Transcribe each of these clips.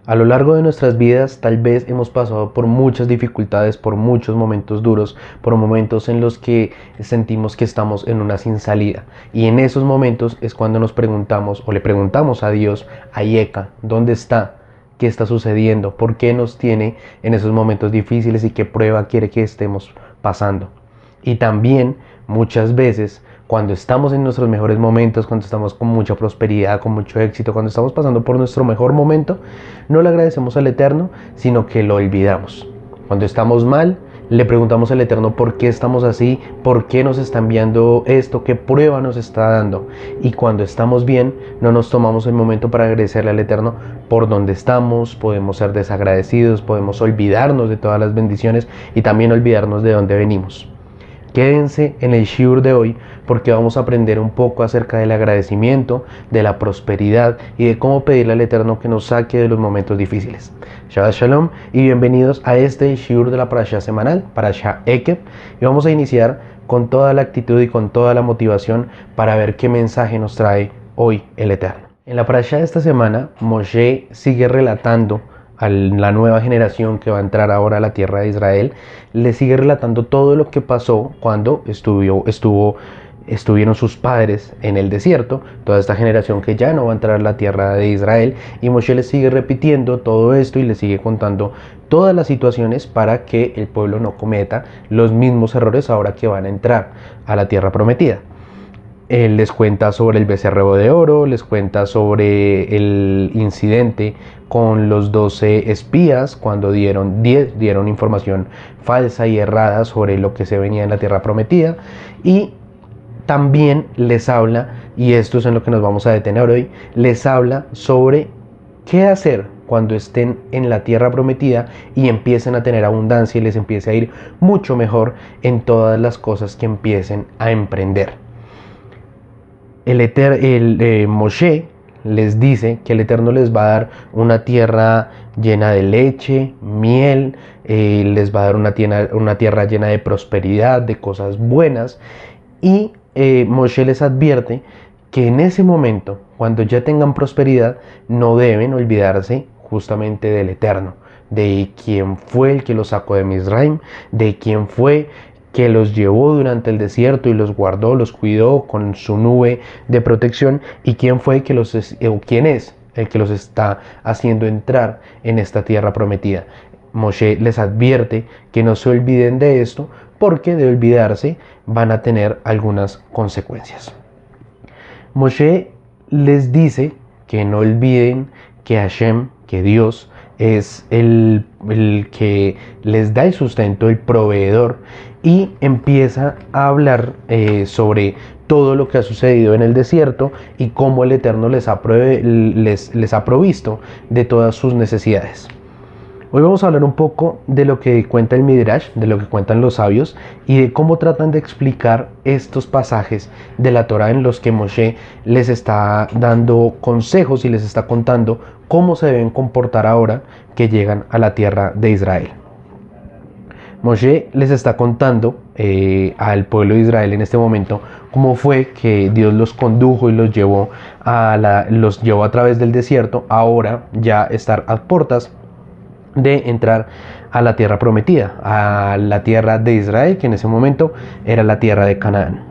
A lo largo de nuestras vidas tal vez hemos pasado por muchas dificultades, por muchos momentos duros, por momentos en los que sentimos que estamos en una sin salida. Y en esos momentos es cuando nos preguntamos o le preguntamos a Dios, a Yeka, ¿dónde está? ¿Qué está sucediendo? ¿Por qué nos tiene en esos momentos difíciles y qué prueba quiere que estemos pasando? Y también muchas veces cuando estamos en nuestros mejores momentos, cuando estamos con mucha prosperidad, con mucho éxito, cuando estamos pasando por nuestro mejor momento, no le agradecemos al Eterno, sino que lo olvidamos. Cuando estamos mal, le preguntamos al Eterno por qué estamos así, por qué nos está enviando esto, qué prueba nos está dando. Y cuando estamos bien, no nos tomamos el momento para agradecerle al Eterno por donde estamos. Podemos ser desagradecidos, podemos olvidarnos de todas las bendiciones y también olvidarnos de dónde venimos. Quédense en el shiur de hoy porque vamos a aprender un poco acerca del agradecimiento, de la prosperidad y de cómo pedirle al Eterno que nos saque de los momentos difíciles. Shabbat Shalom y bienvenidos a este shiur de la parashá semanal, parashá Ekeb, y vamos a iniciar con toda la actitud y con toda la motivación para ver qué mensaje nos trae hoy el Eterno. En la parashá de esta semana, Moshe sigue relatando a la nueva generación que va a entrar ahora a la tierra de Israel, le sigue relatando todo lo que pasó cuando estuvieron sus padres en el desierto, toda esta generación que ya no va a entrar a la tierra de Israel, y Moshe le sigue repitiendo todo esto y le sigue contando todas las situaciones para que el pueblo no cometa los mismos errores ahora que van a entrar a la tierra prometida. Él les cuenta sobre el becerro de oro, les cuenta sobre el incidente con los 12 espías cuando dieron información falsa y errada sobre lo que se venía en la tierra prometida, y también les habla, y esto es en lo que nos vamos a detener hoy, les habla sobre qué hacer cuando estén en la tierra prometida y empiecen a tener abundancia y les empiece a ir mucho mejor en todas las cosas que empiecen a emprender. Moshe les dice que el Eterno les va a dar una tierra llena de leche, miel, les va a dar una tierra llena de prosperidad, de cosas buenas, y Moshe les advierte que en ese momento, cuando ya tengan prosperidad, no deben olvidarse justamente del Eterno, de quién fue el que los sacó de Misraim, de quién fue que los llevó durante el desierto y los guardó, los cuidó con su nube de protección, y quién es el que los está haciendo entrar en esta tierra prometida. Moshe les advierte que no se olviden de esto, porque de olvidarse van a tener algunas consecuencias. Moshe les dice que no olviden que Hashem, que Dios, es el que les da el sustento, el proveedor, y empieza a hablar sobre todo lo que ha sucedido en el desierto y cómo el Eterno les ha provisto de todas sus necesidades. Hoy vamos a hablar un poco de lo que cuenta el Midrash, de lo que cuentan los sabios y de cómo tratan de explicar estos pasajes de la Torah en los que Moshe les está dando consejos y les está contando cómo se deben comportar ahora que llegan a la tierra de Israel. Moshe les está contando al pueblo de Israel en este momento cómo fue que Dios los condujo y los llevó a través del desierto, ahora ya estar a puertas de entrar a la tierra prometida, a la tierra de Israel, que en ese momento era la tierra de Canaán.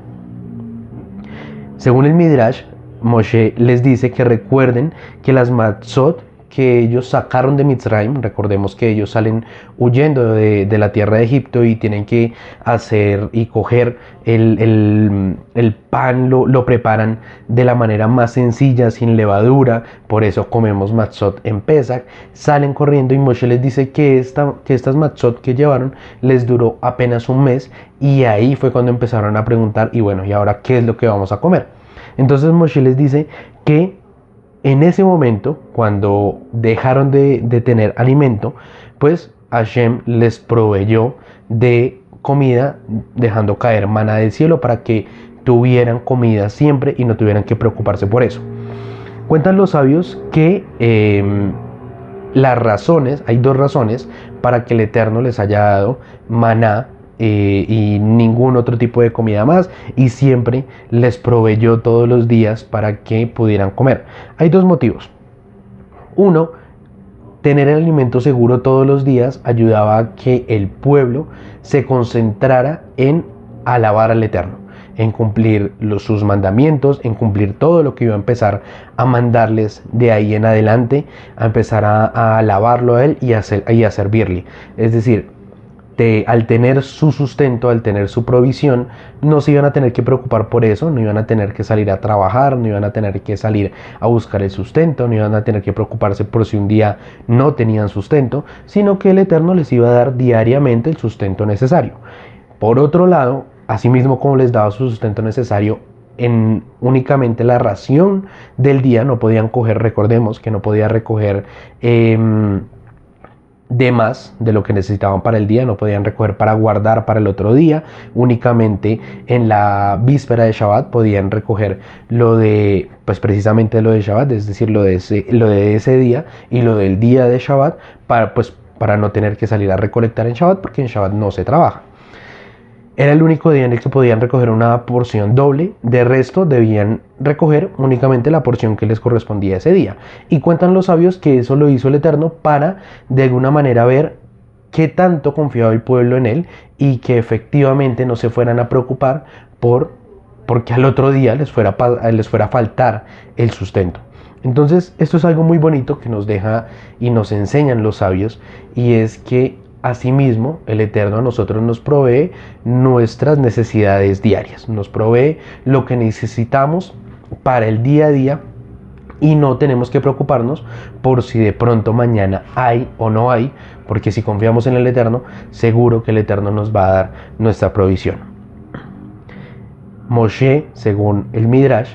Según el Midrash, Moshe les dice que recuerden que las matzot que ellos sacaron de Mitzrayim, recordemos que ellos salen huyendo de la tierra de Egipto y tienen que hacer y coger el pan, lo preparan de la manera más sencilla, sin levadura, por eso comemos matzot en Pesach. Salen corriendo y Moshe les dice que estas matzot que llevaron les duró apenas un mes, y ahí fue cuando empezaron a preguntar, y bueno, ¿y ahora qué es lo que vamos a comer? Entonces Moshe les dice que en ese momento, cuando dejaron de tener alimento, pues Hashem les proveyó de comida, dejando caer maná del cielo para que tuvieran comida siempre y no tuvieran que preocuparse por eso. Cuentan los sabios que hay dos razones para que el Eterno les haya dado maná y ningún otro tipo de comida más, y siempre les proveyó todos los días para que pudieran comer. Hay dos motivos. Uno, Tener el alimento seguro todos los días ayudaba a que el pueblo se concentrara en alabar al Eterno, en cumplir sus mandamientos, en cumplir todo lo que iba a empezar a mandarles de ahí en adelante, a empezar a alabarlo a Él y a servirle. Es decir, al tener su sustento, al tener su provisión, no se iban a tener que preocupar por eso, no iban a tener que salir a trabajar, no iban a tener que salir a buscar el sustento, no iban a tener que preocuparse por si un día no tenían sustento, sino que el Eterno les iba a dar diariamente el sustento necesario. Por otro lado, asimismo como les daba su sustento necesario, en únicamente la ración del día no podían coger, recordemos que no podía recoger de más de lo que necesitaban para el día, no podían recoger para guardar para el otro día, únicamente en la víspera de Shabbat podían recoger lo de, pues precisamente lo de Shabbat, es decir, lo de ese día y lo del día de Shabbat, para no tener que salir a recolectar en Shabbat, porque en Shabbat no se trabaja. Era el único día en el que podían recoger una porción doble, de resto debían recoger únicamente la porción que les correspondía ese día. Y cuentan los sabios que eso lo hizo el Eterno para de alguna manera ver qué tanto confiaba el pueblo en Él y que efectivamente no se fueran a preocupar porque al otro día les fuera a faltar el sustento. Entonces esto es algo muy bonito que nos deja y nos enseñan los sabios, y es que asimismo, el Eterno a nosotros nos provee nuestras necesidades diarias, nos provee lo que necesitamos para el día a día y no tenemos que preocuparnos por si de pronto mañana hay o no hay, porque si confiamos en el Eterno, seguro que el Eterno nos va a dar nuestra provisión. Moshe, según el Midrash,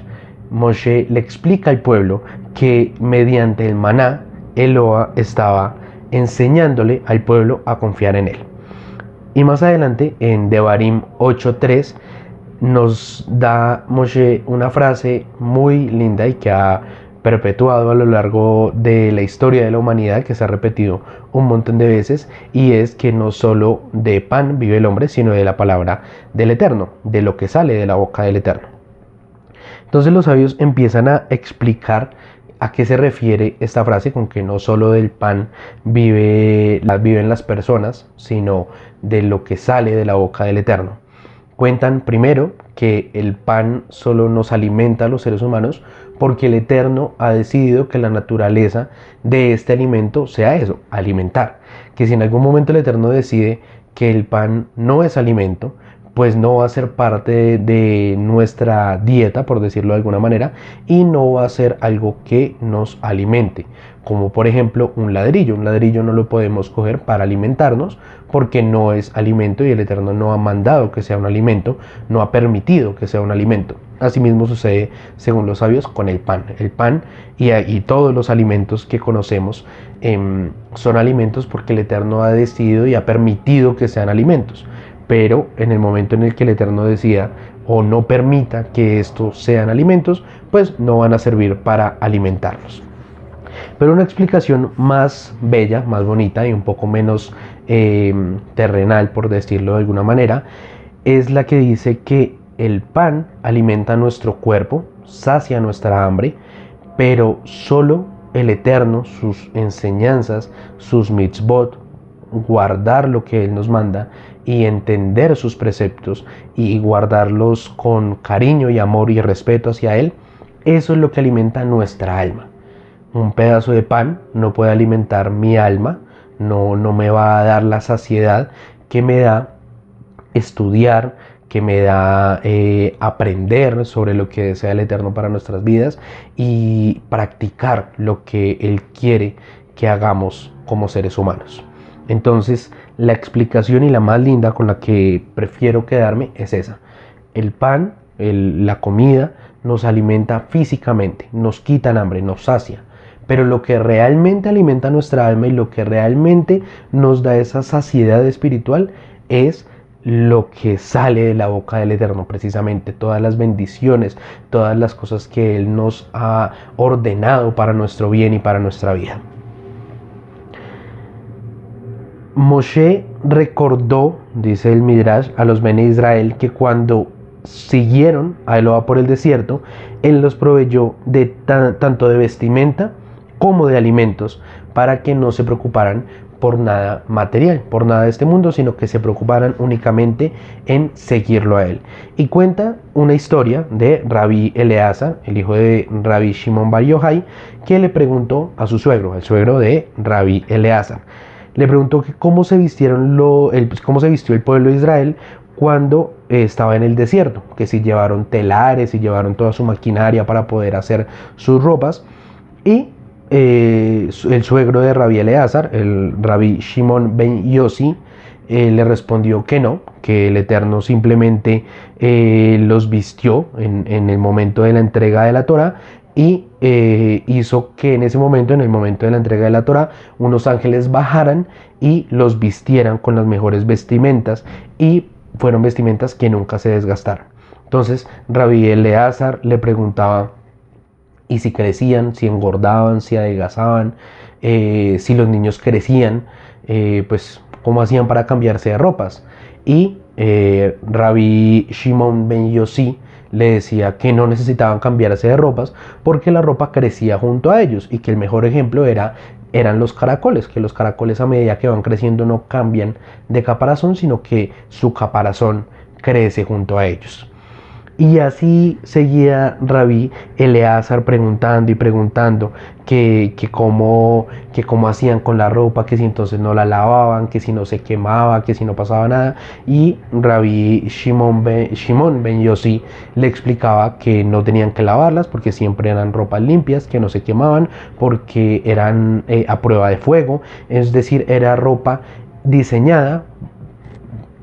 Moshe le explica al pueblo que mediante el maná, Eloa estaba enseñándole al pueblo a confiar en él. Y más adelante en Devarim 8:3 nos da Moshe una frase muy linda y que ha perpetuado a lo largo de la historia de la humanidad, que se ha repetido un montón de veces, y es que no solo de pan vive el hombre, sino de la palabra del Eterno, de lo que sale de la boca del Eterno. Entonces los sabios empiezan a explicar a qué se refiere esta frase con que no solo del pan viven las personas, sino de lo que sale de la boca del Eterno. Cuentan primero que el pan solo nos alimenta a los seres humanos porque el Eterno ha decidido que la naturaleza de este alimento sea eso, alimentar. Que si en algún momento el Eterno decide que el pan no es alimento, pues no va a ser parte de nuestra dieta, por decirlo de alguna manera, y no va a ser algo que nos alimente, como por ejemplo un ladrillo. Un ladrillo no lo podemos coger para alimentarnos porque no es alimento y el Eterno no ha mandado que sea un alimento, no ha permitido que sea un alimento. Asimismo sucede, según los sabios, con el pan. El pan y todos los alimentos que conocemos son alimentos porque el Eterno ha decidido y ha permitido que sean alimentos. Pero en el momento en el que el Eterno decida o no permita que estos sean alimentos, pues no van a servir para alimentarlos. Pero una explicación más bella, más bonita y un poco menos terrenal, por decirlo de alguna manera, es la que dice que el pan alimenta nuestro cuerpo, sacia nuestra hambre, pero solo el Eterno, sus enseñanzas, sus mitzvot, guardar lo que Él nos manda y entender sus preceptos y guardarlos con cariño y amor y respeto hacia Él, eso es lo que alimenta nuestra alma. Un pedazo de pan no puede alimentar mi alma, no me va a dar la saciedad que me da estudiar, que me da aprender sobre lo que desea el Eterno para nuestras vidas y practicar lo que Él quiere que hagamos como seres humanos. Entonces, la explicación y la más linda con la que prefiero quedarme es esa. El pan, la comida, nos alimenta físicamente, nos quita el hambre, nos sacia. Pero lo que realmente alimenta nuestra alma y lo que realmente nos da esa saciedad espiritual es lo que sale de la boca del Eterno, precisamente todas las bendiciones, todas las cosas que Él nos ha ordenado para nuestro bien y para nuestra vida. Moshe recordó, dice el Midrash, a los Bene Israel que cuando siguieron a Eloa por el desierto, Él los proveyó de tanto de vestimenta como de alimentos, para que no se preocuparan por nada material, por nada de este mundo, sino que se preocuparan únicamente en seguirlo a él. Y cuenta una historia de Rabí Eleazar, el hijo de Rabí Shimon Bar Yochai, que le preguntó a su suegro, el suegro de Rabí Eleazar, le preguntó que cómo se cómo se vistió el pueblo de Israel cuando estaba en el desierto, que si llevaron telares, si llevaron toda su maquinaria para poder hacer sus ropas. Y el suegro de Rabí Eleazar, el Rabí Shimon ben Yossi, le respondió que no, que el Eterno simplemente los vistió en el momento de la entrega de la Torá, y hizo que en ese momento, en el momento de la entrega de la Torá, unos ángeles bajaran y los vistieran con las mejores vestimentas, y fueron vestimentas que nunca se desgastaron. Entonces Rabí Eleazar le preguntaba, y si crecían, si engordaban, si adelgazaban, si los niños crecían, pues cómo hacían para cambiarse de ropas. Y Rabí Shimon ben Yossi le decía que no necesitaban cambiarse de ropas porque la ropa crecía junto a ellos, y que el mejor ejemplo eran los caracoles, que los caracoles a medida que van creciendo no cambian de caparazón, sino que su caparazón crece junto a ellos. Y así seguía Rabí Eleazar preguntando y preguntando que cómo hacían con la ropa, que si entonces no la lavaban, que si no se quemaba, que si no pasaba nada. Y Rabí Shimon ben Yossi le explicaba que no tenían que lavarlas porque siempre eran ropas limpias, que no se quemaban porque eran a prueba de fuego, es decir, era ropa diseñada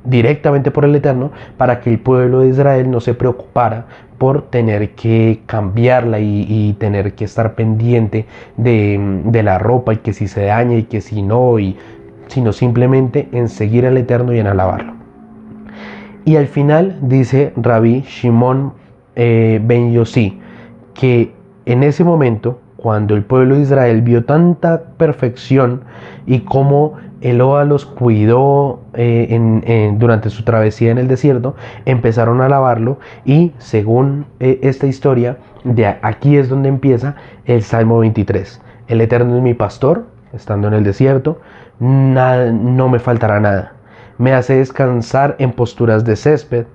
directamente por el Eterno para que el pueblo de Israel no se preocupara por tener que cambiarla y tener que estar pendiente de la ropa, y que si se daña y que si no, sino simplemente en seguir al Eterno y en alabarlo. Y al final dice Rabí Shimon ben Yossi que en ese momento, cuando el pueblo de Israel vio tanta perfección y cómo Eloa los cuidó durante su travesía en el desierto, empezaron a alabarlo. Y según esta historia, de aquí es donde empieza el Salmo 23. El Eterno es mi pastor, estando en el desierto, no me faltará nada. Me hace descansar en posturas de césped,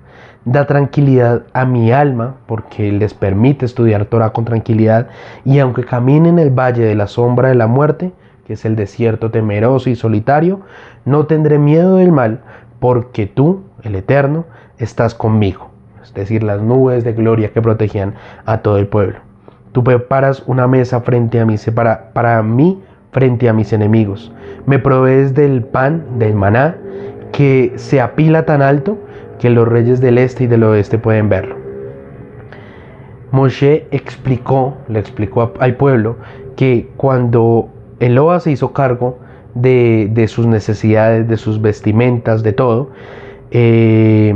da tranquilidad a mi alma, porque les permite estudiar Torah con tranquilidad. Y aunque camine en el valle de la sombra de la muerte, que es el desierto temeroso y solitario, no tendré miedo del mal, porque tú, el Eterno, estás conmigo. Es decir, las nubes de gloria que protegían a todo el pueblo. Tú preparas una mesa para mí frente a mis enemigos. Me provees del pan, del maná, que se apila tan alto que los reyes del este y del oeste pueden verlo. Moshe le explicó al pueblo que cuando Eloa se hizo cargo de sus necesidades, de sus vestimentas, de todo, es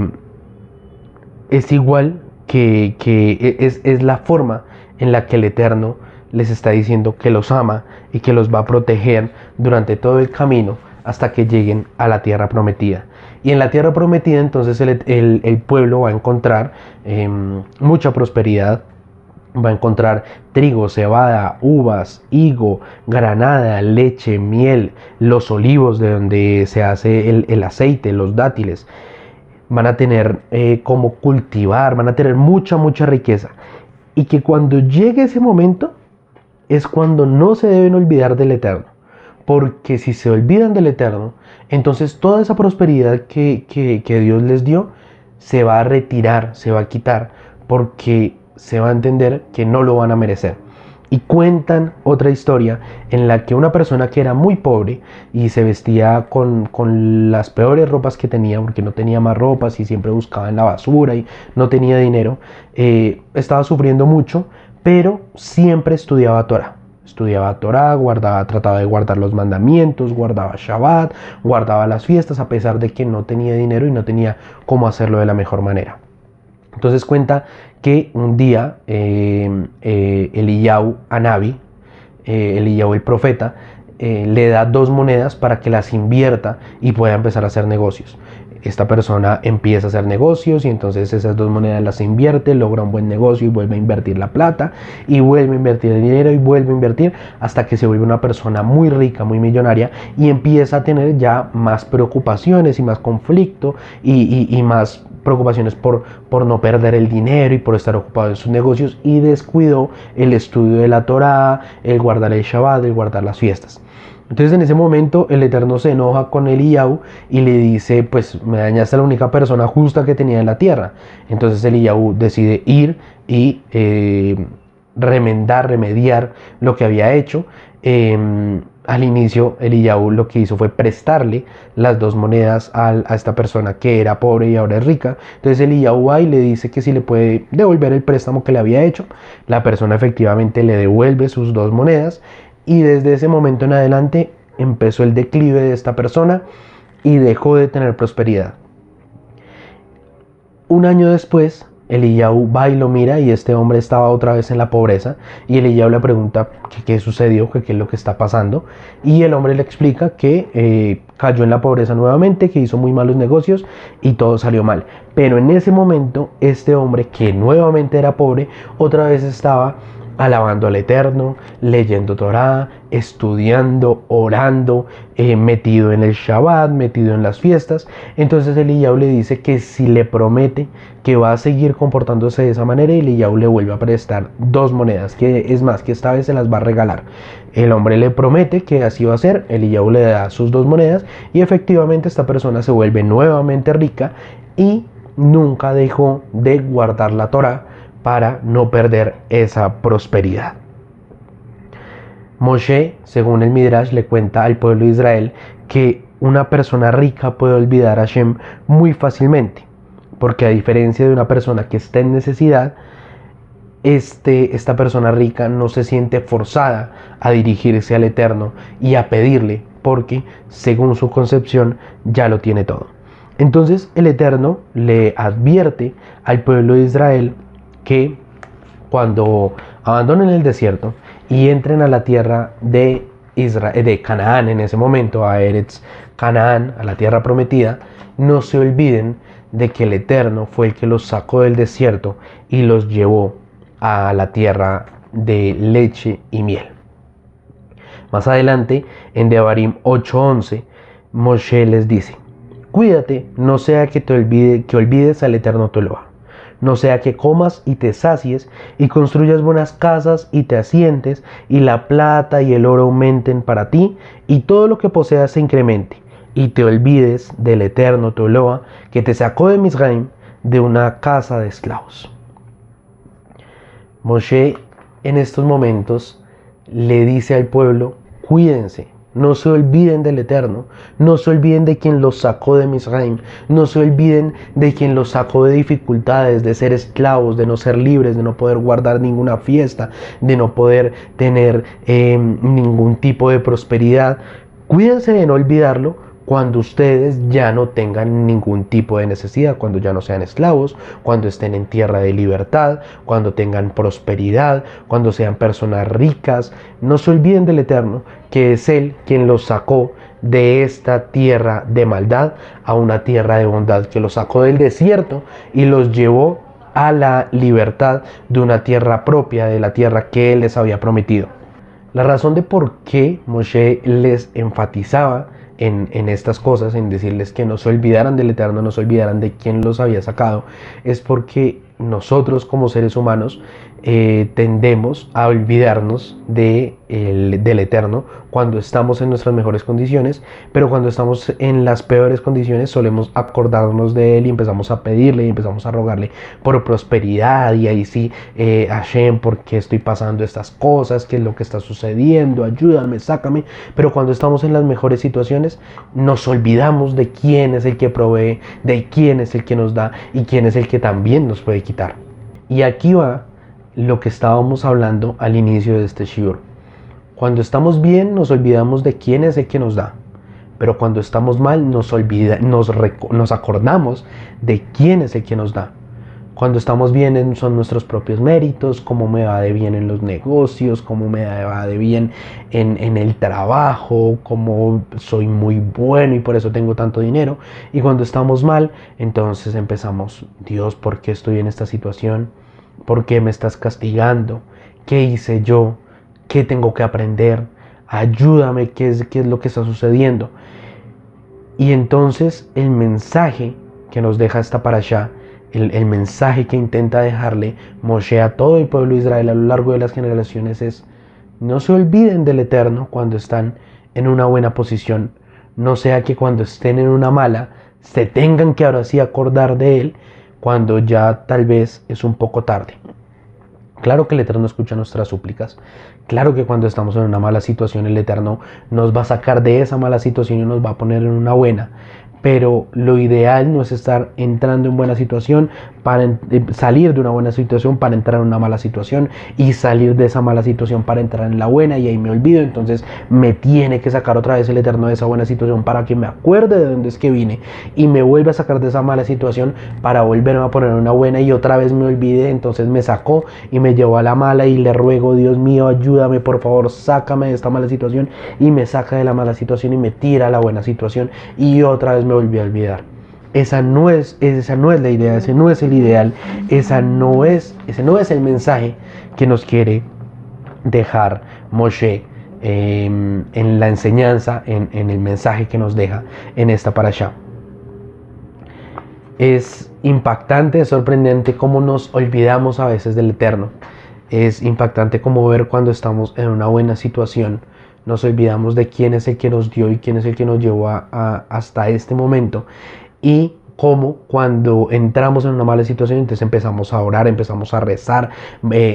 igual es la forma en la que el Eterno les está diciendo que los ama y que los va a proteger durante todo el camino hasta que lleguen a la tierra prometida. Y en la tierra prometida entonces el pueblo va a encontrar mucha prosperidad. Va a encontrar trigo, cebada, uvas, higo, granada, leche, miel, los olivos de donde se hace el aceite, los dátiles. Van a tener cómo cultivar, van a tener mucha riqueza. Y que cuando llegue ese momento es cuando no se deben olvidar del Eterno. Porque si se olvidan del Eterno, entonces toda esa prosperidad que Dios les dio se va a retirar, se va a quitar, porque se va a entender que no lo van a merecer. Y cuentan otra historia en la que una persona que era muy pobre y se vestía con las peores ropas que tenía, porque no tenía más ropas y siempre buscaba en la basura y no tenía dinero, estaba sufriendo mucho, pero siempre estudiaba Torah. Trataba de guardar los mandamientos, guardaba Shabbat, guardaba las fiestas, a pesar de que no tenía dinero y no tenía cómo hacerlo de la mejor manera. Entonces cuenta que un día Eliyahu Hanavi, Eliyahu el profeta, le da 2 monedas para que las invierta y pueda empezar a hacer negocios. esta persona empieza a hacer negocios y entonces esas 2 monedas las invierte, logra un buen negocio y vuelve a invertir la plata y vuelve a invertir el dinero y vuelve a invertir hasta que se vuelve una persona muy rica, muy millonaria y empieza a tener ya más preocupaciones y más conflicto y más preocupaciones por no perder el dinero y por estar ocupado en sus negocios, y descuidó el estudio de la Torá, el guardar el Shabbat, el guardar las fiestas. Entonces en ese momento el Eterno se enoja con Eliyahu y le dice, pues me dañaste a la única persona justa que tenía en la tierra. Entonces Eliyahu decide ir y remediar lo que había hecho. Al inicio Eliyahu lo que hizo fue prestarle las 2 monedas a esta persona que era pobre y ahora es rica. Entonces Eliyahu va y le dice que si le puede devolver el préstamo que le había hecho. La persona efectivamente le devuelve sus 2 monedas y desde ese momento en adelante empezó el declive de esta persona y dejó de tener prosperidad. Un año después, Eliyahu va y lo mira y este hombre estaba otra vez en la pobreza y Eliyahu le pregunta qué sucedió, qué es lo que está pasando, y el hombre le explica que cayó en la pobreza nuevamente, que hizo muy malos negocios y todo salió mal. Pero en ese momento este hombre, que nuevamente era pobre, otra vez estaba alabando al Eterno, leyendo Torá, estudiando, orando, metido en el Shabbat, metido en las fiestas. Entonces Eliyahu le dice que si le promete que va a seguir comportándose de esa manera, Eliyahu le vuelve a prestar 2 monedas, que es más, que esta vez se las va a regalar. El hombre le promete que así va a ser, Eliyahu le da sus 2 monedas y efectivamente esta persona se vuelve nuevamente rica y nunca dejó de guardar la Torá para no perder esa prosperidad. Moshe, según el Midrash, le cuenta al pueblo de Israel que una persona rica puede olvidar a Hashem muy fácilmente, porque a diferencia de una persona que está en necesidad, esta persona rica no se siente forzada a dirigirse al Eterno y a pedirle, porque según su concepción ya lo tiene todo. Entonces el Eterno le advierte al pueblo de Israel que cuando abandonen el desierto y entren a la tierra de Canaán, en ese momento a Eretz Canaán, a la tierra prometida, no se olviden de que el Eterno fue el que los sacó del desierto y los llevó a la tierra de leche y miel. Más adelante, en Devarim 8:11, Moshe les dice: cuídate, no sea que olvides al Eterno tu Elohá. No sea que comas y te sacies y construyas buenas casas y te asientes y la plata y el oro aumenten para ti y todo lo que poseas se incremente y te olvides del Eterno tu Elohá que te sacó de Misraim, de una casa de esclavos. Moshe en estos momentos le dice al pueblo: cuídense. No se olviden del Eterno, no se olviden de quien los sacó de Misraim, no se olviden de quien los sacó de dificultades, de ser esclavos, de no ser libres, de no poder guardar ninguna fiesta, de no poder tener ningún tipo de prosperidad. Cuídense de no olvidarlo cuando ustedes ya no tengan ningún tipo de necesidad, cuando ya no sean esclavos, cuando estén en tierra de libertad, cuando tengan prosperidad, cuando sean personas ricas. No se olviden del Eterno, que es Él quien los sacó de esta tierra de maldad a una tierra de bondad, que los sacó del desierto y los llevó a la libertad de una tierra propia, de la tierra que Él les había prometido. La razón de por qué Moshe les enfatizaba en estas cosas, en decirles que no se olvidaran del Eterno, no se olvidaran de quién los había sacado, es porque nosotros como seres humanos tendemos a olvidarnos del Eterno cuando estamos en nuestras mejores condiciones, pero cuando estamos en las peores condiciones solemos acordarnos de Él y empezamos a pedirle y empezamos a rogarle por prosperidad, y ahí sí, Hashem, ¿por qué estoy pasando estas cosas? ¿Qué es lo que está sucediendo? Ayúdame, sácame. Pero cuando estamos en las mejores situaciones nos olvidamos de quién es el que provee, de quién es el que nos da y quién es el que también nos puede quitar. Y aquí va lo que estábamos hablando al inicio de este shiur. Cuando estamos bien nos olvidamos de quién es el que nos da, pero cuando estamos mal nos acordamos de quién es el que nos da. Cuando estamos bien son nuestros propios méritos, cómo me va de bien en los negocios, cómo me va de bien en el trabajo, cómo soy muy bueno y por eso tengo tanto dinero. Y cuando estamos mal, entonces empezamos, Dios, ¿por qué estoy en esta situación? ¿Por qué me estás castigando? ¿Qué hice yo? ¿Qué tengo que aprender? Ayúdame, ¿qué es lo que está sucediendo? Y entonces el mensaje que nos deja esta parashá, el mensaje que intenta dejarle Moshe a todo el pueblo de Israel a lo largo de las generaciones es: no se olviden del Eterno cuando están en una buena posición, no sea que cuando estén en una mala se tengan que ahora sí acordar de Él cuando ya tal vez es un poco tarde. Claro que el Eterno escucha nuestras súplicas. Claro que cuando estamos en una mala situación, el Eterno nos va a sacar de esa mala situación y nos va a poner en una buena. Pero lo ideal no es estar entrando en buena situación para salir de una buena situación para entrar en una mala situación y salir de esa mala situación para entrar en la buena y ahí me olvido. Entonces me tiene que sacar otra vez el Eterno de esa buena situación para que me acuerde de dónde es que vine y me vuelva a sacar de esa mala situación para volverme a poner en una buena y otra vez me olvide. Entonces me sacó y me llevó a la mala y le ruego: Dios mío, ayúdame, por favor, sácame de esta mala situación, y me saca de la mala situación y me tira a la buena situación y otra vez me volví a olvidar. Esa no es la idea, ese no es el ideal, ese no es el mensaje que nos quiere dejar Moshe en la enseñanza, en el mensaje que nos deja en esta parashá. Es impactante, es sorprendente cómo nos olvidamos a veces del Eterno. Es impactante como ver cuando estamos en una buena situación, nos olvidamos de quién es el que nos dio y quién es el que nos llevó hasta este momento. Y cómo cuando entramos en una mala situación, entonces empezamos a orar, empezamos a rezar,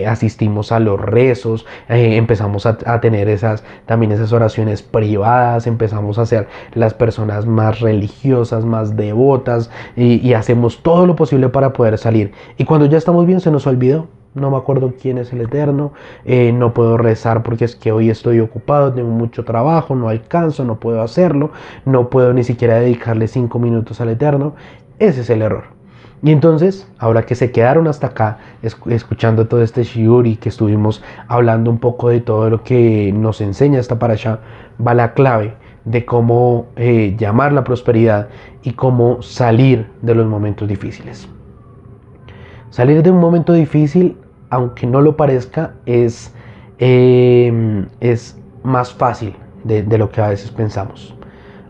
asistimos a los rezos, empezamos a tener también esas oraciones privadas, empezamos a ser las personas más religiosas, más devotas, y hacemos todo lo posible para poder salir. Y cuando ya estamos bien, se nos olvidó. No me acuerdo quién es el Eterno, no puedo rezar porque es que hoy estoy ocupado, tengo mucho trabajo, no alcanzo, no puedo hacerlo, no puedo ni siquiera dedicarle 5 minutos al Eterno. Ese es el error. Y entonces, ahora que se quedaron hasta acá escuchando todo este shiur y que estuvimos hablando un poco de todo lo que nos enseña esta parashá, va la clave de cómo llamar la prosperidad y cómo salir de los momentos difíciles. Salir de un momento difícil, aunque no lo parezca, es más fácil de lo que a veces pensamos.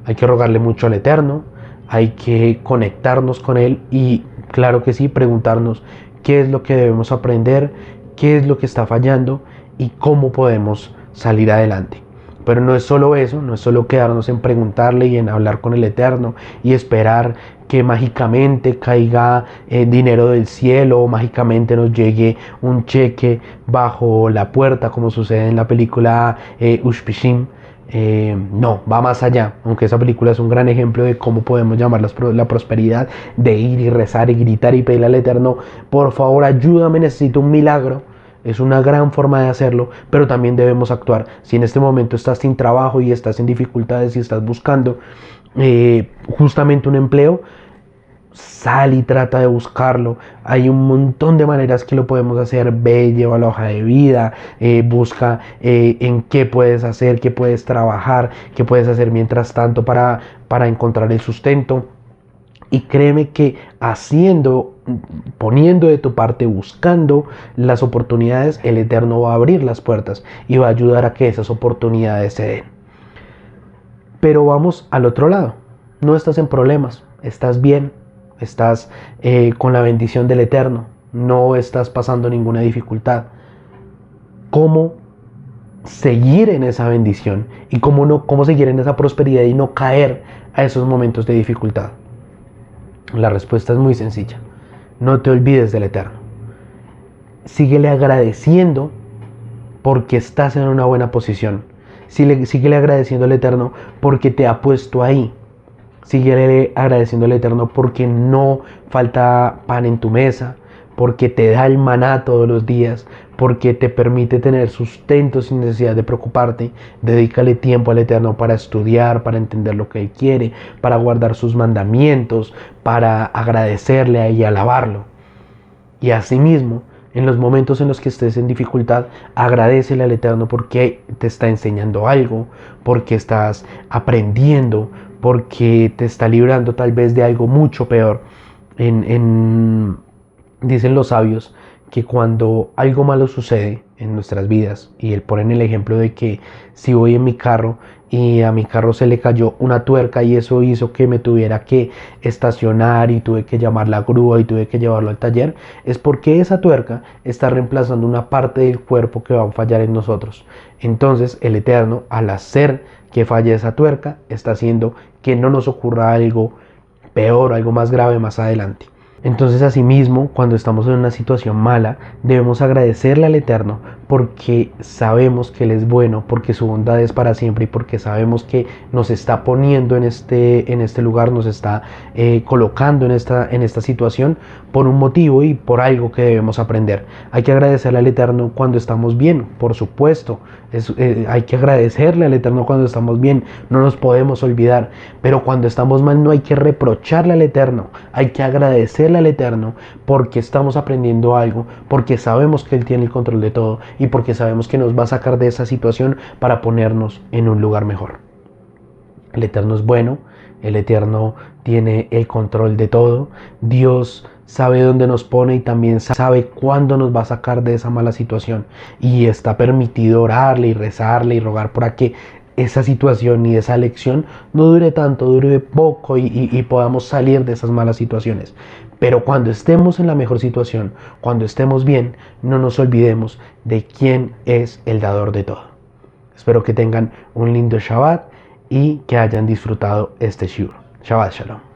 Hay que rogarle mucho al Eterno, hay que conectarnos con Él y, claro que sí, preguntarnos qué es lo que debemos aprender, qué es lo que está fallando y cómo podemos salir adelante. Pero no es solo eso, no es solo quedarnos en preguntarle y en hablar con el Eterno y esperar que mágicamente caiga dinero del cielo o mágicamente nos llegue un cheque bajo la puerta, como sucede en la película Ushpishim. No, va más allá, aunque esa película es un gran ejemplo de cómo podemos llamar la prosperidad, de ir y rezar y gritar y pedirle al Eterno: por favor, ayúdame, necesito un milagro. Es una gran forma de hacerlo, pero también debemos actuar. Si en este momento estás sin trabajo y estás en dificultades y estás buscando justamente un empleo, sal y trata de buscarlo. Hay un montón de maneras que lo podemos hacer. Ve, lleva la hoja de vida, busca en qué puedes hacer, qué puedes trabajar, qué puedes hacer mientras tanto para encontrar el sustento. Y créeme que poniendo de tu parte, buscando las oportunidades, el Eterno va a abrir las puertas y va a ayudar a que esas oportunidades se den. Pero vamos al otro lado. No estás en problemas, estás bien, estás con la bendición del Eterno, no estás pasando ninguna dificultad. ¿Cómo seguir en esa bendición? Y cómo seguir en esa prosperidad y no caer a esos momentos de dificultad. La respuesta es muy sencilla. No te olvides del Eterno. Síguele agradeciendo porque estás en una buena posición. Síguele agradeciendo al Eterno porque te ha puesto ahí. Síguele agradeciendo al Eterno porque no falta pan en tu mesa, porque te da el maná todos los días, porque te permite tener sustento sin necesidad de preocuparte. Dedícale tiempo al Eterno para estudiar, para entender lo que Él quiere, para guardar sus mandamientos, para agradecerle y alabarlo. Y asimismo, en los momentos en los que estés en dificultad, agradécele al Eterno porque te está enseñando algo, porque estás aprendiendo, porque te está librando tal vez de algo mucho peor. Dicen los sabios que cuando algo malo sucede en nuestras vidas, y él pone el ejemplo de que si voy en mi carro y a mi carro se le cayó una tuerca y eso hizo que me tuviera que estacionar y tuve que llamar la grúa y tuve que llevarlo al taller, es porque esa tuerca está reemplazando una parte del cuerpo que va a fallar en nosotros. Entonces el Eterno, al hacer que falle esa tuerca, está haciendo que no nos ocurra algo peor, algo más grave más adelante. Entonces, asimismo, cuando estamos en una situación mala, debemos agradecerle al Eterno porque sabemos que Él es bueno, porque su bondad es para siempre y porque sabemos que nos está poniendo en este lugar, nos está colocando en esta situación por un motivo y por algo que debemos aprender. Hay que agradecerle al Eterno cuando estamos bien, por supuesto. Hay que agradecerle al Eterno cuando estamos bien, no nos podemos olvidar, pero cuando estamos mal no hay que reprocharle al Eterno, hay que agradecerle al Eterno porque estamos aprendiendo algo, porque sabemos que Él tiene el control de todo y porque sabemos que nos va a sacar de esa situación para ponernos en un lugar mejor. El Eterno es bueno, el Eterno tiene el control de todo, Dios sabe dónde nos pone y también sabe cuándo nos va a sacar de esa mala situación. Y está permitido orarle y rezarle y rogar para que esa situación y esa lección no dure tanto, dure poco y podamos salir de esas malas situaciones. Pero cuando estemos en la mejor situación, cuando estemos bien, no nos olvidemos de quién es el dador de todo. Espero que tengan un lindo Shabbat y que hayan disfrutado este shiur. Shabbat Shalom.